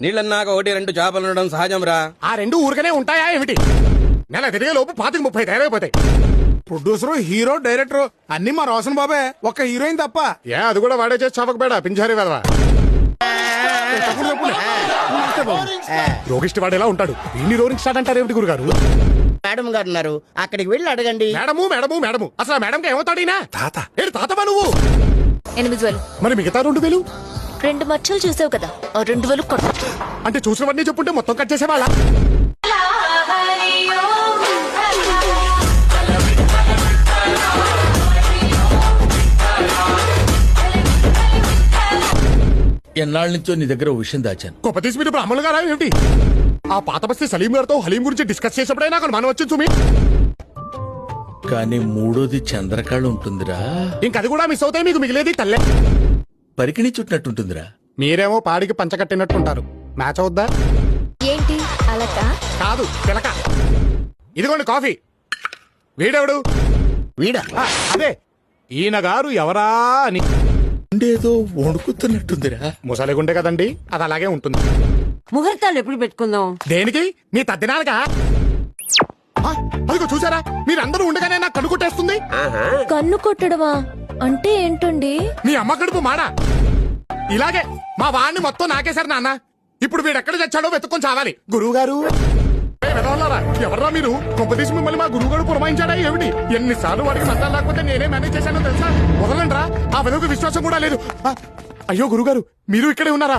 నీళ్ళన్నాక 1-2 చేపలు ఉండడం సహజం రా. ఆ రెండు ఊరికనే ఉంటాయా ఏమిటి? నెల తిరిగే లోపు 25-30 తయారైపోతాయి. ప్రొడ్యూసరు, హీరో, డైరెక్టర్ అన్ని మా రోషన్ బాబే, ఒక్క హీరోయిన్ తప్ప. అది కూడా వాడే చేసి చవకబేడా పింజారి వెదవా. రోగిష్టి వాడు ఎలా ఉంటాడు? ఇన్ని రోగింగ్ స్టార్ట్ అంటారు ఏమిటి గురుగారు? మేడం గారు ఉన్నారు, అక్కడికి వెళ్ళి అడగండి. మేడము అసలు మేడం ఏమవుతాడు? తాత ఏడు తాతవా నువ్వు? 8,000. మరి మిగతా 2,000 2 మచ్చలు చూసావు కదా, ఆ 2,000 కొట్టు. అంటే చూసినవన్నీ చెప్పుంటే మొత్తం కట్ చేసేవాళ్ళ? ఎన్నాళ్ళ నుంచో నీ దగ్గర ఓ విషయం దాచాను. గొప్పతీసి మీరు బ్రాహ్మణులు గారా ఏమిటి? ఆ పాత బస్తీ సలీం గారితో హలీం గురించి డిస్కస్ చేసేప్పుడే నాకు మనం వచ్చింది సుమి. కానీ మూడోది చంద్రకాళ ఉంటుందిరా. ఇంకది కూడా మిస్ అవుతాయి, మీకు మిగిలేది తల్లే. పరికిణి చుట్టినట్టుంటుందిరా. మీరేమో పాడికి పంచకట్టినట్టుంటారు. మ్యాచ్ అవుద్దా? ఏంటి అలక? కాదు పిలక. ఇదిగోండి కాఫీ. వీడెవడు? వీడా? అదే ఈయన గారు ఎవరా అని. ఉండేదో వణుకుతున్నట్టుందిరా. ముసలిగుండే కదండి, అది అలాగే ఉంటుంది. ముహూర్తాలు ఎప్పుడు పెట్టుకుందాం? దేనికి? మీ తద్దినాలుగా? అదిగో చూసారా, మీరందరూ ఉండగానే నాకు కన్ను కొట్టేస్తుంది. కన్ను కొట్టడమా అంటే ఏంటండి? మీ అమ్మ కడుపు మాడా. ఇలాగే మా వాడిని మొత్తం నాకేశారు నాన్న. ఇప్పుడు వీడెక్కడ చచ్చాడో వెతుక్కొని చావాలి. గురువు గారు ఎవర్రా మీరు? కొంపదీసి మిమ్మల్ని మా గురువు గారు పురమాయించాడా ఏమిటి? ఎన్నిసార్లు వాడికి మందాలు లేకపోతే నేనే మేనేజ్ చేశానో తెలుసా? వదలండ్రా, ఆ వెలుగు విశ్వాసం కూడా లేదు. అయ్యో గురుగారు, మీరు ఇక్కడే ఉన్నారా?